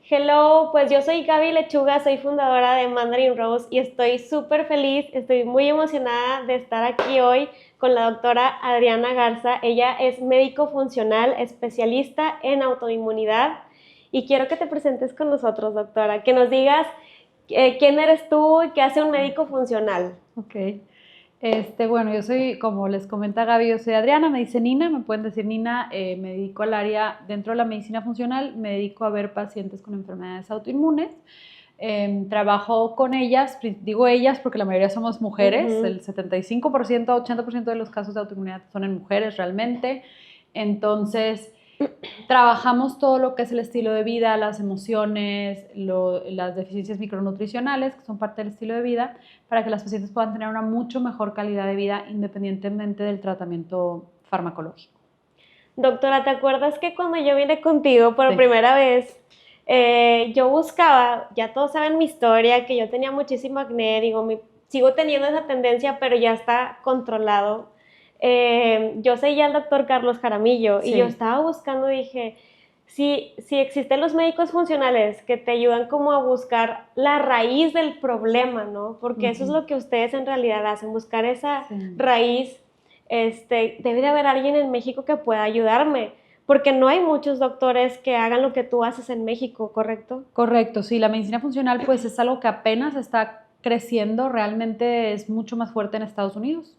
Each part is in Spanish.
Hello, pues yo soy Gaby Lechuga, soy fundadora de Mandarin Rose y estoy súper feliz, estoy muy emocionada de estar aquí hoy con la doctora Adriana Garza. Ella es médico funcional, especialista en autoinmunidad y quiero que te presentes con nosotros, doctora, que nos digas quién eres tú y qué hace un médico funcional. Ok. Bueno, yo soy, como les comenta Gaby, yo soy Adriana, me dice Nina, me pueden decir Nina, me dedico al área, dentro de la medicina funcional, me dedico a ver pacientes con enfermedades autoinmunes. Trabajo con ellas, digo ellas porque la mayoría somos mujeres, el 75%, 80% de los casos de autoinmunidad son en mujeres realmente. Entonces, trabajamos todo lo que es el estilo de vida, las emociones, las deficiencias micronutricionales, que son parte del estilo de vida, para que las pacientes puedan tener una mucho mejor calidad de vida independientemente del tratamiento farmacológico. Doctora, ¿te acuerdas que cuando yo vine contigo por Sí. primera vez, yo buscaba, ya todos saben mi historia, que yo tenía muchísimo acné, digo, sigo teniendo esa tendencia, pero ya está controlado. Yo seguía al doctor Carlos Jaramillo y yo Sí. estaba buscando, dije, si existen los médicos funcionales que te ayudan como a buscar la raíz del problema, ¿no? Porque eso es lo que ustedes en realidad hacen, buscar esa Sí. raíz. Debe de haber alguien en México que pueda ayudarme, porque no hay muchos doctores que hagan lo que tú haces en México, ¿correcto? Correcto, sí, la medicina funcional pues es algo que apenas está creciendo, realmente es mucho más fuerte en Estados Unidos.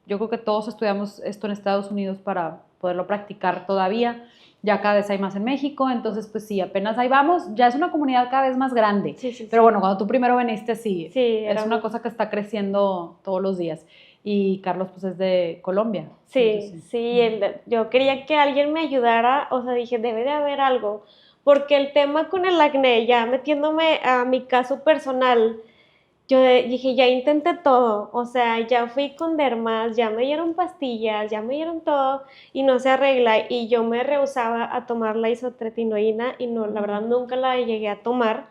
Yo creo que todos estudiamos esto en Estados Unidos para poderlo practicar todavía. Ya cada vez hay más en México, entonces pues sí, apenas ahí vamos. Ya es una comunidad cada vez más grande. Sí, sí, Pero sí. bueno, cuando tú primero viniste, sí, Sí, es una cosa que está creciendo todos los días. Y Carlos pues es de Colombia. Entonces Sí, sí. sí, yo quería que alguien me ayudara, o sea, dije, debe de haber algo, porque el tema con el acné, ya metiéndome a mi caso personal, dije, ya intenté todo, o sea, ya fui con dermas, ya me dieron pastillas, ya me dieron todo y no se arregla y yo me rehusaba a tomar la isotretinoína y no, la verdad nunca la llegué a tomar.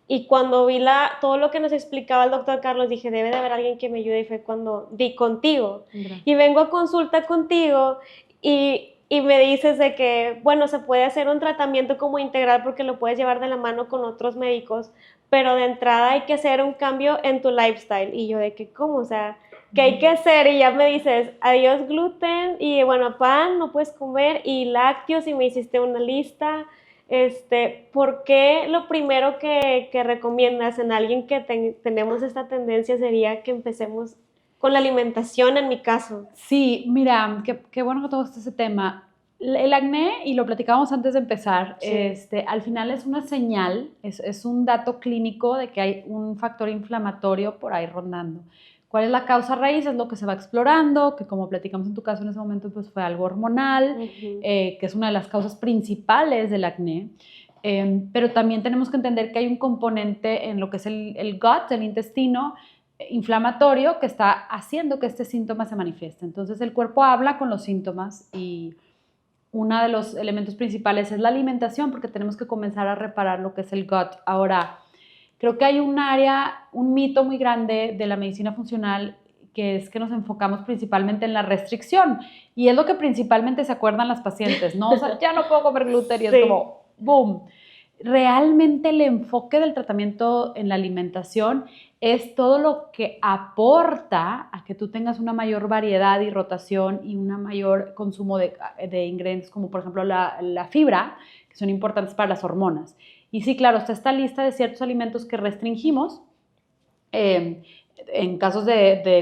Y cuando vi todo lo que nos explicaba el doctor Carlos, dije, debe de haber alguien que me ayude y fue cuando di contigo. Gracias. Y vengo a consulta contigo y me dices de que, bueno, se puede hacer un tratamiento como integral porque lo puedes llevar de la mano con otros médicos, pero de entrada hay que hacer un cambio en tu lifestyle. Y yo de que, ¿cómo? O sea, ¿qué hay que hacer? Y ya me dices, adiós gluten y bueno, pan no puedes comer y lácteos y me hiciste una lista. ¿Por qué lo primero que recomiendas en alguien que tenemos esta tendencia sería que empecemos con la alimentación en mi caso? Sí, mira, qué bueno que tocaste ese tema. El acné, y lo platicábamos antes de empezar, Sí. al final es una señal, es un dato clínico de que hay un factor inflamatorio por ahí rondando. ¿Cuál es la causa raíz? Es lo que se va explorando, que como platicamos en tu caso en ese momento, pues fue algo hormonal, Ujú. que es una de las causas principales del acné. Pero también tenemos que entender que hay un componente en lo que es el gut, el intestino, inflamatorio que está haciendo que este síntoma se manifieste. Entonces el cuerpo habla con los síntomas y uno de los elementos principales es la alimentación porque tenemos que comenzar a reparar lo que es el gut. Ahora, creo que hay un área, un mito muy grande de la medicina funcional que es que nos enfocamos principalmente en la restricción y es lo que principalmente se acuerdan las pacientes, ¿no? O sea, ya no puedo comer gluten y es Sí. como, boom. Realmente el enfoque del tratamiento en la alimentación es todo lo que aporta a que tú tengas una mayor variedad y rotación y un mayor consumo de ingredientes como por ejemplo la fibra, que son importantes para las hormonas. Y sí, claro, está esta lista de ciertos alimentos que restringimos. En casos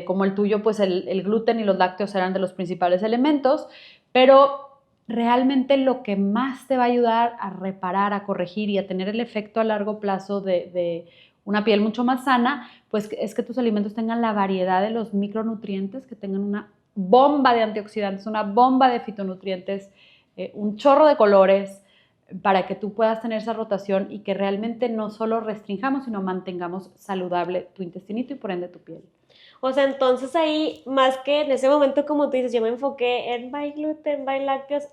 como el tuyo, pues el gluten y los lácteos eran de los principales elementos, pero realmente lo que más te va a ayudar a reparar, a corregir y a tener el efecto a largo plazo de una piel mucho más sana, pues es que tus alimentos tengan la variedad de los micronutrientes, que tengan una bomba de antioxidantes, una bomba de fitonutrientes, un chorro de colores, para que tú puedas tener esa rotación y que realmente no solo restringamos, sino mantengamos saludable tu intestinito y por ende tu piel. O sea, entonces ahí, más que en ese momento, como tú dices, yo me enfoqué en buy gluten, buy lácteos,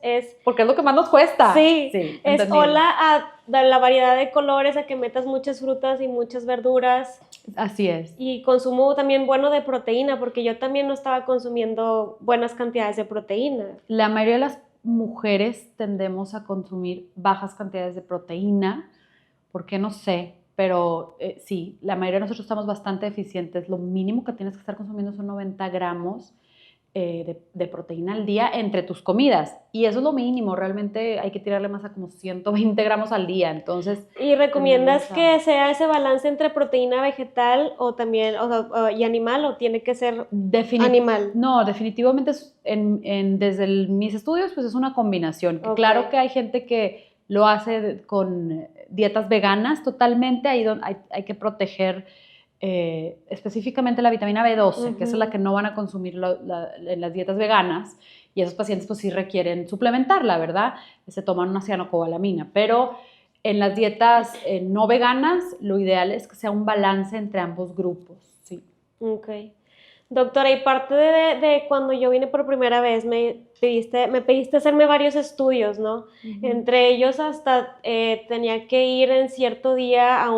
Porque es lo que más nos cuesta. sí, Sí, es entendible. hola a la variedad de colores, a que metas muchas frutas y muchas verduras. Así es. Y consumo también bueno de proteína, porque yo también no estaba consumiendo buenas cantidades de proteína. La mayoría de las mujeres tendemos a consumir bajas cantidades de proteína. ¿Por qué? No sé, pero sí, la mayoría de nosotros estamos bastante deficientes. Lo mínimo que tienes que estar consumiendo son 90 gramos de proteína al día entre tus comidas. Y eso es lo mínimo, realmente hay que tirarle más a como 120 gramos al día. Entonces, ¿Y recomiendas tendemos a... que sea ese balance entre proteína vegetal o también y animal o tiene que ser animal? No, definitivamente desde mis estudios pues es una combinación. Que Ok. claro que hay gente que lo hace con dietas veganas totalmente, ahí hay que proteger específicamente la vitamina B12, que esa es la que no van a consumir en las dietas veganas, y esos pacientes pues sí requieren suplementarla, ¿verdad? Se toman una cianocobalamina, pero en las dietas no veganas lo ideal es que sea un balance entre ambos grupos, sí. Ok. Doctora, y parte de cuando yo vine por primera vez, me pediste hacerme varios estudios, ¿no? Entre ellos hasta tenía que ir en cierto día a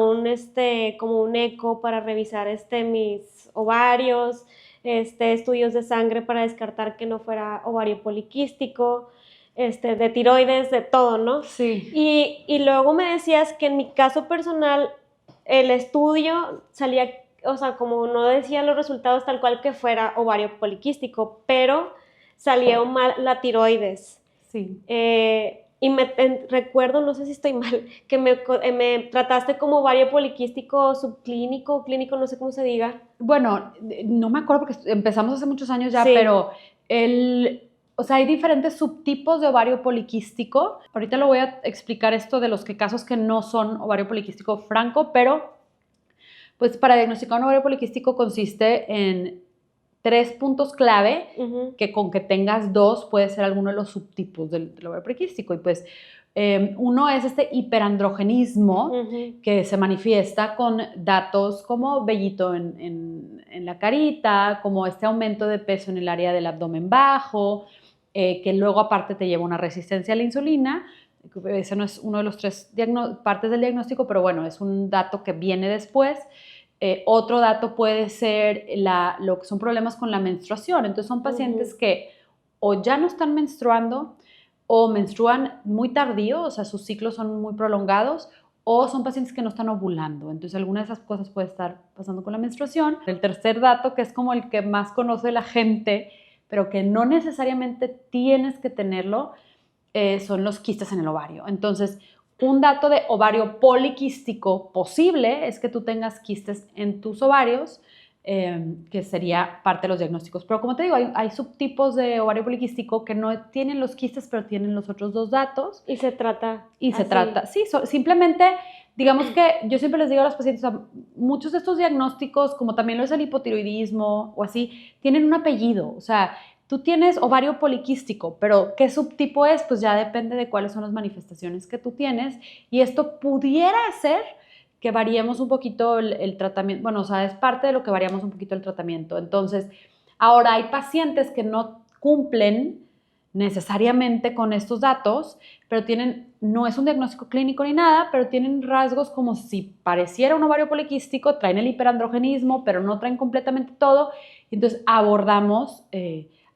como un eco para revisar mis ovarios, estudios de sangre para descartar que no fuera ovario poliquístico, de tiroides, de todo, ¿no? Sí. Y luego me decías que en mi caso personal, el estudio salía, o sea, como no decía los resultados tal cual que fuera ovario poliquístico, pero salía mal la tiroides. Sí. Recuerdo, no sé si estoy mal, que me trataste como ovario poliquístico subclínico, clínico, no sé cómo se diga. Bueno, no me acuerdo porque empezamos hace muchos años ya, Sí. pero o sea, hay diferentes subtipos de ovario poliquístico. Ahorita lo voy a explicar esto de los casos que no son ovario poliquístico franco, pero pues para diagnosticar un ovario poliquístico consiste en 3 puntos clave, que con que tengas 2 puede ser alguno de los subtipos del ovario poliquístico. Y pues uno es este hiperandrogenismo, que se manifiesta con datos como vellito en la carita, como este aumento de peso en el área del abdomen bajo, que luego aparte te lleva una resistencia a la insulina. Ese no es uno de los 3 partes del diagnóstico, pero bueno, es un dato que viene después. Otro dato puede ser lo que son problemas con la menstruación. Entonces son pacientes que o ya no están menstruando o menstruan muy tardío, o sea, sus ciclos son muy prolongados, o son pacientes que no están ovulando. Entonces alguna de esas cosas puede estar pasando con la menstruación. El tercer dato, que es como el que más conoce la gente, pero que no necesariamente tienes que tenerlo, son los quistes en el ovario. Entonces, un dato de ovario poliquístico posible es que tú tengas quistes en tus ovarios, que sería parte de los diagnósticos. Pero como te digo, hay subtipos de ovario poliquístico que no tienen los quistes, pero tienen los otros 2 datos. Y se trata. Sí, simplemente, digamos que yo siempre les digo a los pacientes, o sea, muchos de estos diagnósticos, como también lo es el hipotiroidismo o así, tienen un apellido, o sea, tú tienes ovario poliquístico, pero ¿qué subtipo es? Pues ya depende de cuáles son las manifestaciones que tú tienes, y esto pudiera ser que variemos un poquito el tratamiento, bueno, o sea, es parte de lo que variamos un poquito el tratamiento. Entonces, ahora hay pacientes que no cumplen necesariamente con estos datos, pero no es un diagnóstico clínico ni nada, pero tienen rasgos como si pareciera un ovario poliquístico, traen el hiperandrogenismo, pero no traen completamente todo, y entonces abordamos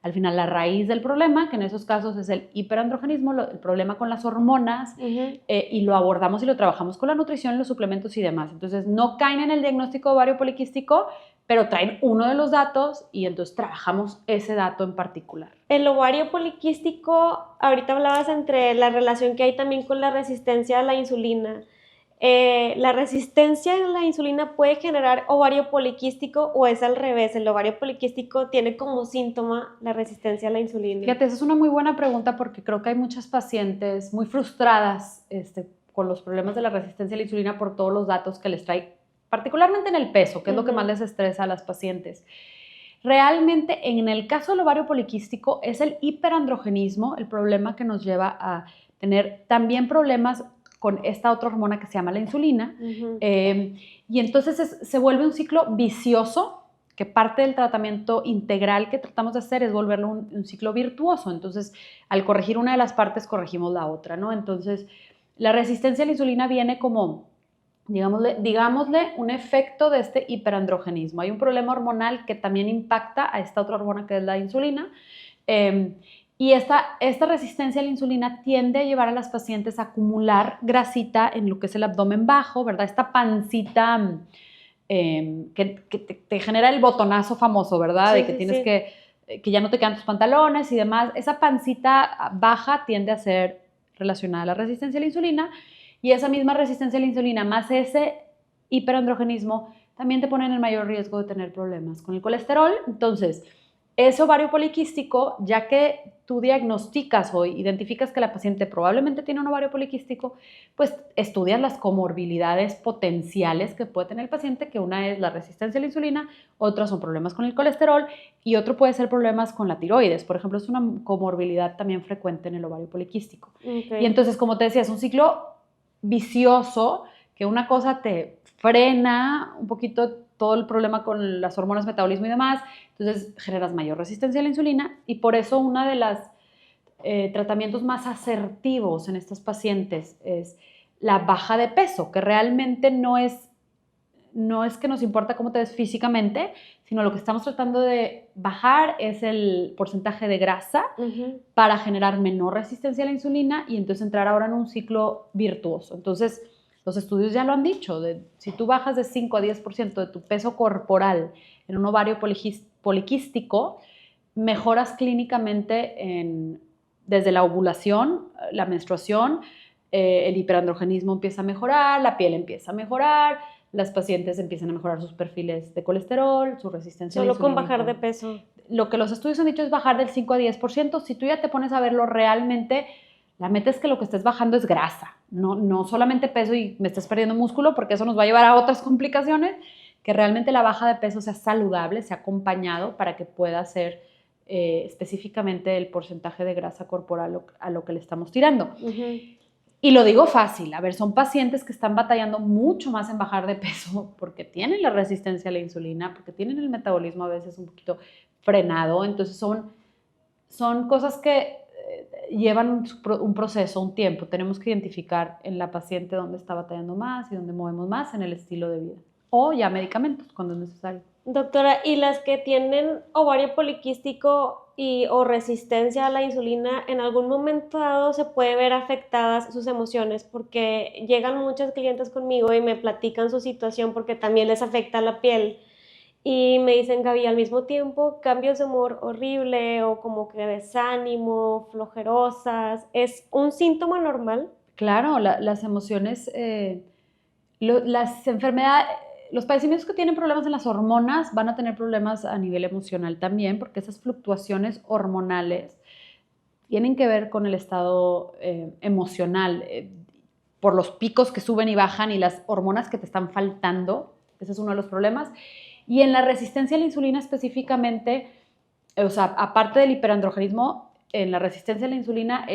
al final la raíz del problema, que en esos casos es el hiperandrogenismo, el problema con las hormonas, y lo abordamos y lo trabajamos con la nutrición, los suplementos y demás. Entonces no caen en el diagnóstico de ovario poliquístico, pero traen uno de los datos y entonces trabajamos ese dato en particular. El ovario poliquístico, ahorita hablabas entre la relación que hay también con la resistencia a la insulina. ¿La resistencia a la insulina puede generar ovario poliquístico o es al revés? El ovario poliquístico tiene como síntoma la resistencia a la insulina. Fíjate, esa es una muy buena pregunta porque creo que hay muchas pacientes muy frustradas con los problemas de la resistencia a la insulina por todos los datos que les trae, particularmente en el peso, que es lo que más les estresa a las pacientes. Realmente, en el caso del ovario poliquístico, es el hiperandrogenismo el problema que nos lleva a tener también problemas con esta otra hormona que se llama la insulina. Y entonces se vuelve un ciclo vicioso, que parte del tratamiento integral que tratamos de hacer es volverlo un ciclo virtuoso. Entonces, al corregir una de las partes, corregimos la otra, ¿no? Entonces, la resistencia a la insulina viene como, digámosle, un efecto de este hiperandrogenismo. Hay un problema hormonal que también impacta a esta otra hormona que es la insulina, Y esta resistencia a la insulina tiende a llevar a las pacientes a acumular grasita en lo que es el abdomen bajo, ¿verdad? Esta pancita que te genera el botonazo famoso, ¿verdad? Sí, De que sí, tienes sí. que ya no te quedan tus pantalones y demás. Esa pancita baja tiende a ser relacionada a la resistencia a la insulina, y esa misma resistencia a la insulina más ese hiperandrogenismo también te ponen en mayor riesgo de tener problemas con el colesterol. Entonces, ese ovario poliquístico, ya que tú diagnosticas o identificas que la paciente probablemente tiene un ovario poliquístico, pues estudias las comorbilidades potenciales que puede tener el paciente, que una es la resistencia a la insulina, otras son problemas con el colesterol y otro puede ser problemas con la tiroides. Por ejemplo, es una comorbilidad también frecuente en el ovario poliquístico. Y Okay. entonces, como te decía, es un ciclo vicioso, que una cosa te frena un poquito todo el problema con las hormonas, metabolismo y demás, entonces generas mayor resistencia a la insulina, y por eso uno de los tratamientos más asertivos en estas pacientes es la baja de peso, que realmente no es que nos importa cómo te ves físicamente, sino lo que estamos tratando de bajar es el porcentaje de grasa para generar menor resistencia a la insulina y entonces entrar ahora en un ciclo virtuoso. Entonces, los estudios ya lo han dicho, si tú bajas de 5 a 10% de tu peso corporal en un ovario poliquístico, mejoras clínicamente desde la ovulación, la menstruación, el hiperandrogenismo empieza a mejorar, la piel empieza a mejorar, las pacientes empiezan a mejorar sus perfiles de colesterol, su resistencia a la Solo con insulina. bajar de peso. Lo que los estudios han dicho es bajar del 5 a 10%. Si tú ya te pones a verlo realmente, la meta es que lo que estés bajando es grasa, no solamente peso y me estés perdiendo músculo, porque eso nos va a llevar a otras complicaciones, que realmente la baja de peso sea saludable, sea acompañado para que pueda ser específicamente el porcentaje de grasa corporal a lo que le estamos tirando. Y lo digo fácil, a ver, son pacientes que están batallando mucho más en bajar de peso porque tienen la resistencia a la insulina, porque tienen el metabolismo a veces un poquito frenado, entonces son cosas que llevan un proceso, un tiempo. Tenemos que identificar en la paciente dónde está batallando más y dónde movemos más en el estilo de vida. O ya medicamentos cuando es necesario. Doctora, ¿y las que tienen ovario poliquístico o resistencia a la insulina, en algún momento dado se puede ver afectadas sus emociones? Porque llegan muchas clientes conmigo y me platican su situación porque también les afecta la piel. Y me dicen, Gaby, al mismo tiempo, cambios de humor horrible o como que desánimo, flojerosas. ¿Es un síntoma normal? Claro, las emociones, las enfermedades, los padecimientos que tienen problemas en las hormonas van a tener problemas a nivel emocional también, porque esas fluctuaciones hormonales tienen que ver con el estado emocional, por los picos que suben y bajan y las hormonas que te están faltando. Ese es uno de los problemas. Y en la resistencia a la insulina específicamente, o sea, aparte del hiperandrogenismo, en la resistencia a la insulina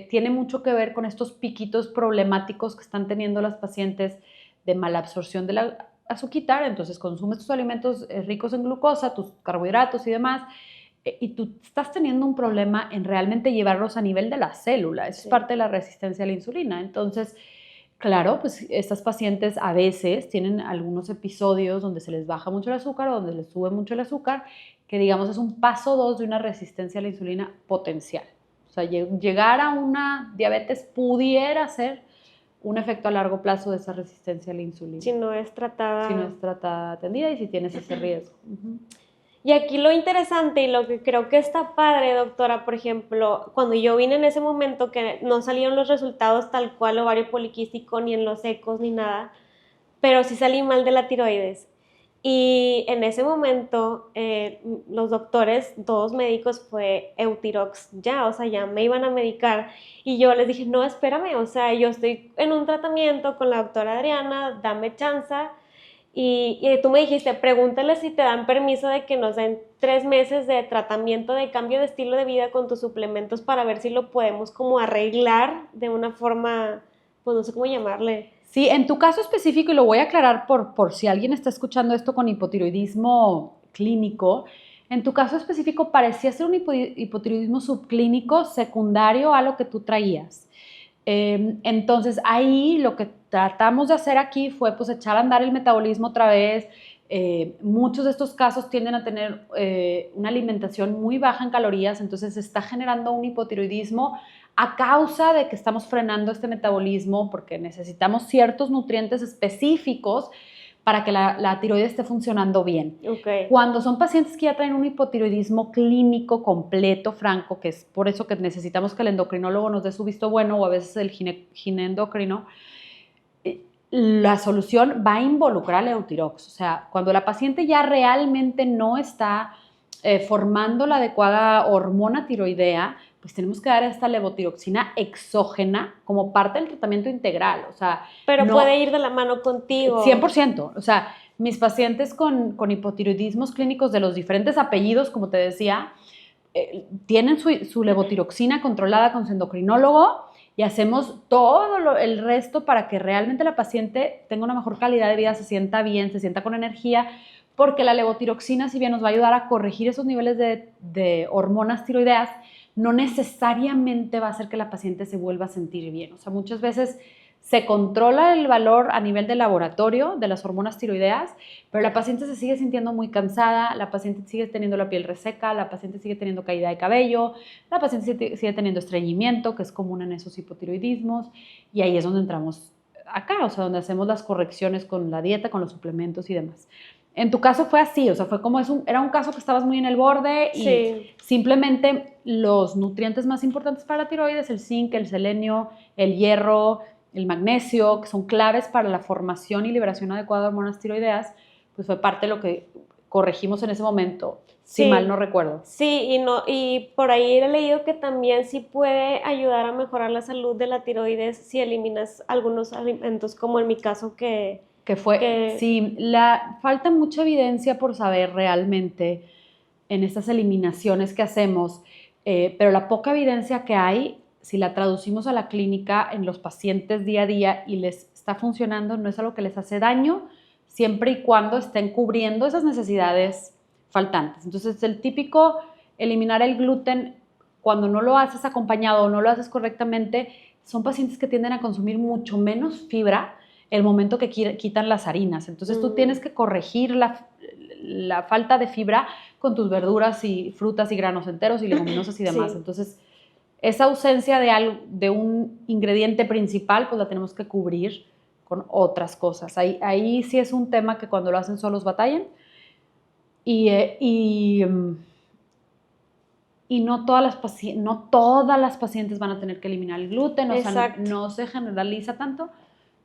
tiene mucho que ver con estos piquitos problemáticos que están teniendo las pacientes de mala absorción de la azuquitar. Entonces consumes tus alimentos ricos en glucosa, tus carbohidratos y demás, y tú estás teniendo un problema en realmente llevarlos a nivel de la célula. Eso es parte de la resistencia a la insulina. Entonces, claro, pues estas pacientes a veces tienen algunos episodios donde se les baja mucho el azúcar o donde les sube mucho el azúcar, que digamos es un paso 2 de una resistencia a la insulina potencial. O sea, llegar a una diabetes pudiera ser un efecto a largo plazo de esa resistencia a la insulina. Si no es tratada. Si no es tratada, atendida y si tienes ese riesgo. Y aquí lo interesante y lo que creo que está padre, doctora, por ejemplo, cuando yo vine en ese momento que no salieron los resultados tal cual ovario poliquístico, ni en los ecos, ni nada, pero sí salí mal de la tiroides. Y en ese momento los doctores, todos médicos, fue Eutirox ya, o sea, ya me iban a medicar. Y yo les dije, no, espérame, o sea, yo estoy en un tratamiento con la doctora Adriana, dame chance. Y tú me dijiste, pregúntale si te dan permiso de que nos den 3 meses de tratamiento de cambio de estilo de vida con tus suplementos para ver si lo podemos como arreglar de una forma, pues no sé cómo llamarle. Sí, en tu caso específico, y lo voy a aclarar por si alguien está escuchando esto con hipotiroidismo clínico, en tu caso específico parecía ser un hipotiroidismo subclínico secundario a lo que tú traías. Entonces ahí lo que tratamos de hacer aquí fue pues echar a andar el metabolismo otra vez, muchos de estos casos tienden a tener una alimentación muy baja en calorías, entonces se está generando un hipotiroidismo a causa de que estamos frenando este metabolismo porque necesitamos ciertos nutrientes específicos para que la tiroides esté funcionando bien. Okay. Cuando son pacientes que ya traen un hipotiroidismo clínico, completo, franco, que es por eso que necesitamos que el endocrinólogo nos dé su visto bueno o a veces el ginendocrino, la solución va a involucrar el Eutirox. O sea, cuando la paciente ya realmente no está formando la adecuada hormona tiroidea, pues tenemos que dar esta levotiroxina exógena como parte del tratamiento integral. O sea, pero no, puede ir de la mano contigo. 100%. O sea, mis pacientes con hipotiroidismos clínicos de los diferentes apellidos, como te decía, tienen su levotiroxina controlada con su endocrinólogo y hacemos todo el resto para que realmente la paciente tenga una mejor calidad de vida, se sienta bien, se sienta con energía, porque la levotiroxina, si bien nos va a ayudar a corregir esos niveles de hormonas tiroideas, no necesariamente va a hacer que la paciente se vuelva a sentir bien. O sea, muchas veces se controla el valor a nivel de laboratorio de las hormonas tiroideas, pero la paciente se sigue sintiendo muy cansada, la paciente sigue teniendo la piel reseca, la paciente sigue teniendo caída de cabello, la paciente sigue teniendo estreñimiento, que es común en esos hipotiroidismos, y ahí es donde entramos acá, o sea, donde hacemos las correcciones con la dieta, con los suplementos y demás. En tu caso fue así, o sea, fue como era un caso que estabas muy en el borde y Sí. simplemente los nutrientes más importantes para la tiroides, el zinc, el selenio, el hierro, el magnesio, que son claves para la formación y liberación adecuada de hormonas tiroideas, pues fue parte de lo que corregimos en ese momento, si mal no recuerdo. Sí, y por ahí he leído que también sí puede ayudar a mejorar la salud de la tiroides si eliminas algunos alimentos, como en mi caso Sí, falta mucha evidencia por saber realmente en estas eliminaciones que hacemos, pero la poca evidencia que hay, si la traducimos a la clínica en los pacientes día a día y les está funcionando, no es algo que les hace daño, siempre y cuando estén cubriendo esas necesidades faltantes. Entonces, el típico eliminar el gluten, cuando no lo haces acompañado o no lo haces correctamente, son pacientes que tienden a consumir mucho menos fibra el momento que quitan las harinas. Entonces, tú tienes que corregir la falta de fibra con tus verduras y frutas y granos enteros y leguminosas y demás. Sí. Entonces, esa ausencia de un ingrediente principal, pues la tenemos que cubrir con otras cosas. Ahí sí es un tema que cuando lo hacen solos batallan y no todas las pacientes van a tener que eliminar el gluten, o sea, no se generaliza tanto,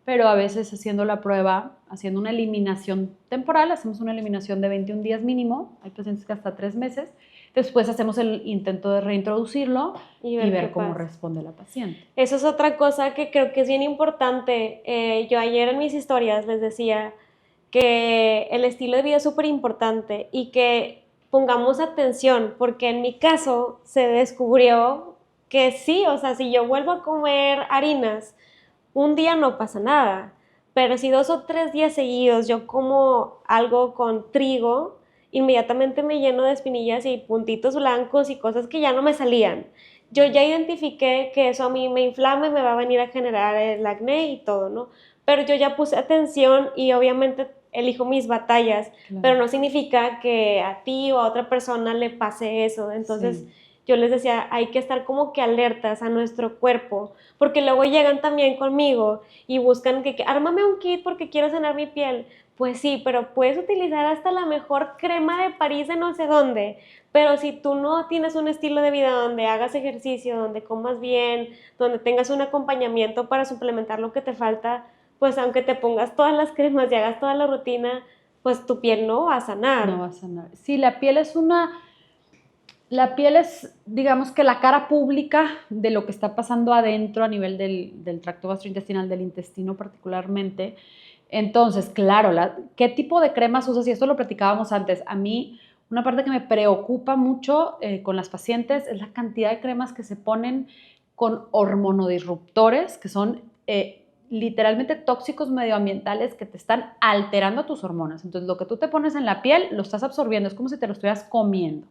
pero a veces haciendo la prueba, haciendo una eliminación temporal, hacemos una eliminación de 21 días mínimo, hay pacientes que hasta 3 meses, después hacemos el intento de reintroducirlo y ver cómo responde la paciente. Eso es otra cosa que creo que es bien importante. Yo ayer en mis historias les decía que el estilo de vida es súper importante y que pongamos atención, porque en mi caso se descubrió que sí, o sea, si yo vuelvo a comer harinas, un día no pasa nada, pero si 2 o 3 días seguidos yo como algo con trigo, inmediatamente me lleno de espinillas y puntitos blancos y cosas que ya no me salían. Yo ya identifiqué que eso a mí me inflama y me va a venir a generar el acné y todo, ¿no? Pero yo ya puse atención y obviamente elijo mis batallas, claro, pero no significa que a ti o a otra persona le pase eso. Entonces, sí, yo les decía, hay que estar como que alertas a nuestro cuerpo, porque luego llegan también conmigo y buscan que ármame un kit porque quiero sanar mi piel. Pues sí, pero puedes utilizar hasta la mejor crema de París de no sé dónde, pero si tú no tienes un estilo de vida donde hagas ejercicio, donde comas bien, donde tengas un acompañamiento para suplementar lo que te falta, pues aunque te pongas todas las cremas y hagas toda la rutina, pues tu piel no va a sanar. No va a sanar. Sí, la piel es, digamos que la cara pública de lo que está pasando adentro a nivel del tracto gastrointestinal, del intestino particularmente. Entonces, claro, ¿qué tipo de cremas usas? Y esto lo platicábamos antes. A mí, una parte que me preocupa mucho con las pacientes es la cantidad de cremas que se ponen con hormonodisruptores, que son literalmente tóxicos medioambientales que te están alterando tus hormonas. Entonces, lo que tú te pones en la piel lo estás absorbiendo, es como si te lo estuvieras comiendo.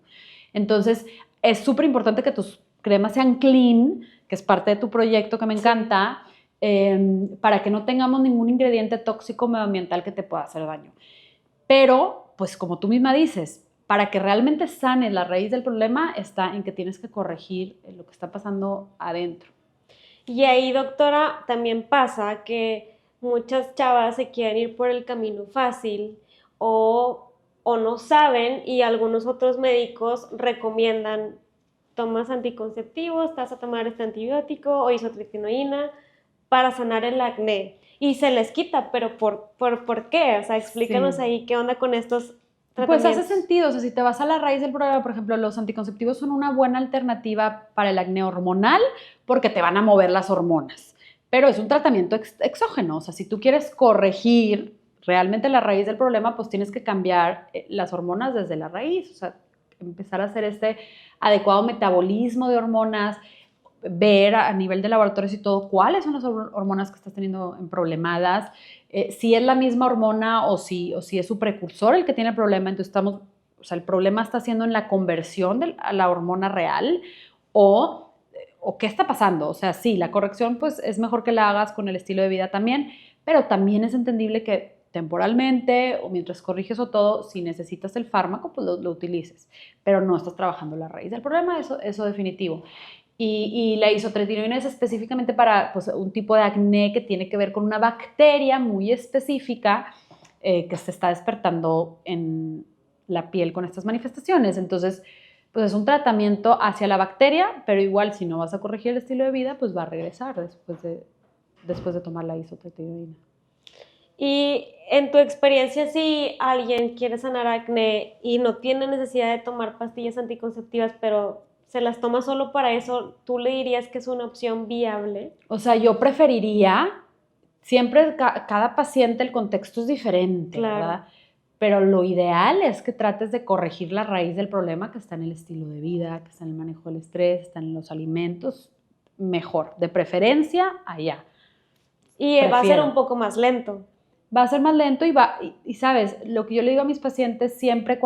Entonces, es súper importante que tus cremas sean clean, que es parte de tu proyecto que me encanta, para que no tengamos ningún ingrediente tóxico medioambiental que te pueda hacer daño. Pero, pues como tú misma dices, para que realmente sanes la raíz del problema está en que tienes que corregir lo que está pasando adentro. Y ahí, doctora, también pasa que muchas chavas se quieren ir por el camino fácil o no saben y algunos otros médicos recomiendan tomas anticonceptivos, te vas a tomar este antibiótico o isotretinoína para sanar el acné. Y se les quita, pero ¿por qué? O sea, explícanos Sí. ahí qué onda con estos Pues hace tratamientos. sentido, o sea, si te vas a la raíz del problema, por ejemplo, los anticonceptivos son una buena alternativa para el acné hormonal porque te van a mover las hormonas, pero es un tratamiento exógeno, o sea, si tú quieres corregir realmente la raíz del problema, pues tienes que cambiar las hormonas desde la raíz, o sea, empezar a hacer este adecuado metabolismo de hormonas, ver a nivel de laboratorios y todo cuáles son las hormonas que estás teniendo en problemadas, si es la misma hormona o si es su precursor el que tiene el problema, entonces o sea, el problema está siendo en la conversión a la hormona real o qué está pasando. O sea, sí, la corrección pues es mejor que la hagas con el estilo de vida también, pero también es entendible que temporalmente o mientras corriges o todo, si necesitas el fármaco, pues lo utilices, pero no estás trabajando la raíz del problema, eso definitivo. Y la isotretinoína es específicamente para pues, un tipo de acné que tiene que ver con una bacteria muy específica que se está despertando en la piel con estas manifestaciones. Entonces, pues es un tratamiento hacia la bacteria, pero igual si no vas a corregir el estilo de vida, pues va a regresar después de tomar la isotretinoína. Y en tu experiencia, si alguien quiere sanar acné y no tiene necesidad de tomar pastillas anticonceptivas, pero se las toma solo para eso, ¿tú le dirías que es una opción viable? O sea, yo preferiría, siempre cada paciente, el contexto es diferente, Claro. ¿verdad? Pero lo ideal es que trates de corregir la raíz del problema que está en el estilo de vida, que está en el manejo del estrés, está en los alimentos, mejor, de preferencia allá. Y va a ser Prefiero. un poco más lento. Va a ser más lento y sabes, lo que yo le digo a mis pacientes siempre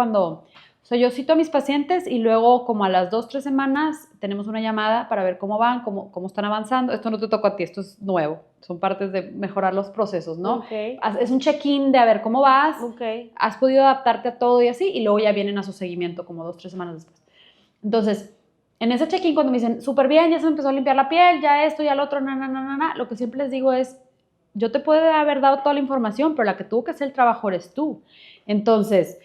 o sea, yo cito a mis pacientes y luego como a las 2, 3 semanas tenemos una llamada para ver cómo van, cómo están avanzando. Esto no te toca a ti, esto es nuevo, son partes de mejorar los procesos, ¿no? Ok. Es un check-in de a ver cómo vas, Ok. has podido adaptarte a todo y así, y luego ya vienen a su seguimiento como 2, 3 semanas después. Entonces, en ese check-in cuando me dicen, súper bien, ya se me empezó a limpiar la piel, ya esto, ya lo otro, lo que siempre les digo es, yo te puedo haber dado toda la información, pero la que tuvo que hacer el trabajo eres tú. Entonces,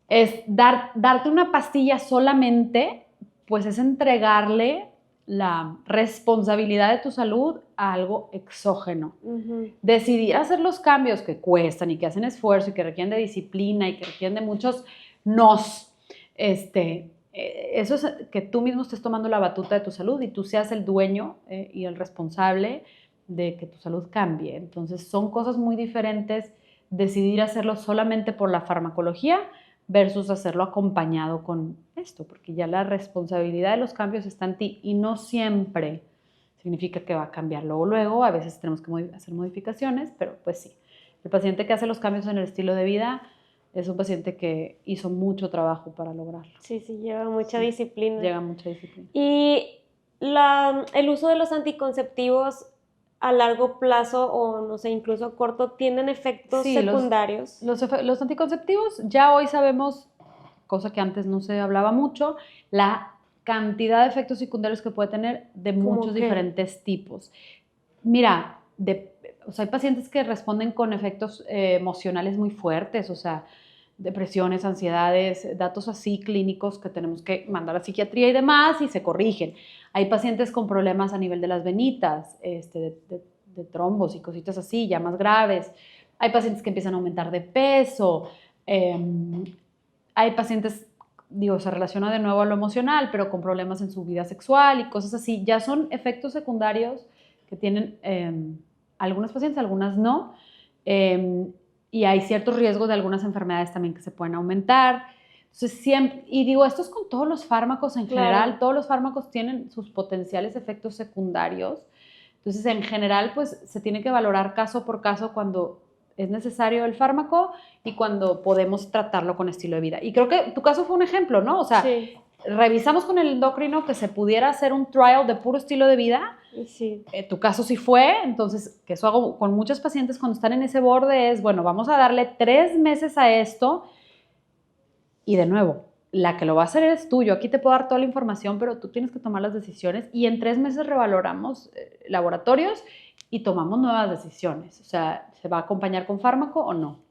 es darte una pastilla solamente, pues es entregarle la responsabilidad de tu salud a algo exógeno. Decidir hacer los cambios que cuestan y que hacen esfuerzo y que requieren de disciplina y que requieren de muchos nos, eso es que tú mismo estés tomando la batuta de tu salud y tú seas el dueño y el responsable de que tu salud cambie. Entonces son cosas muy diferentes decidir hacerlo solamente por la farmacología versus hacerlo acompañado con esto, porque ya la responsabilidad de los cambios está en ti y no siempre significa que va a cambiar luego, a veces tenemos que hacer modificaciones, pero pues sí. El paciente que hace los cambios en el estilo de vida es un paciente que hizo mucho trabajo para lograrlo. Sí, lleva mucha disciplina. Lleva mucha disciplina. Y el uso de los anticonceptivos a largo plazo o no sé, incluso a corto, ¿tienen efectos secundarios? Los anticonceptivos ya hoy sabemos, cosa que antes no se hablaba mucho, la cantidad de efectos secundarios que puede tener de muchos diferentes tipos. Mira, o sea, hay pacientes que responden con efectos emocionales muy fuertes, o sea, depresiones, ansiedades, datos así clínicos que tenemos que mandar a psiquiatría y demás y se corrigen. Hay pacientes con problemas a nivel de las venitas, de trombos y cositas así, ya más graves. Hay pacientes que empiezan a aumentar de peso. Hay pacientes, se relaciona de nuevo a lo emocional, pero con problemas en su vida sexual y cosas así. Ya son efectos secundarios que tienen algunos pacientes, algunas no. Y hay ciertos riesgos de algunas enfermedades también que se pueden aumentar. Entonces, esto es con todos los fármacos en general, todos los fármacos tienen sus potenciales efectos secundarios. Entonces, en general, pues se tiene que valorar caso por caso cuando es necesario el fármaco y cuando podemos tratarlo con estilo de vida. Y creo que tu caso fue un ejemplo, ¿no? O sea, revisamos con el endocrino que se pudiera hacer un trial de puro estilo de vida. Sí. Tu caso sí fue, entonces, que eso hago con muchos pacientes cuando están en ese borde es, bueno, vamos a darle 3 meses a esto y de nuevo, la que lo va a hacer eres tú. Yo aquí te puedo dar toda la información, pero tú tienes que tomar las decisiones y en 3 meses revaloramos laboratorios y tomamos nuevas decisiones. O sea, ¿se va a acompañar con fármaco o no?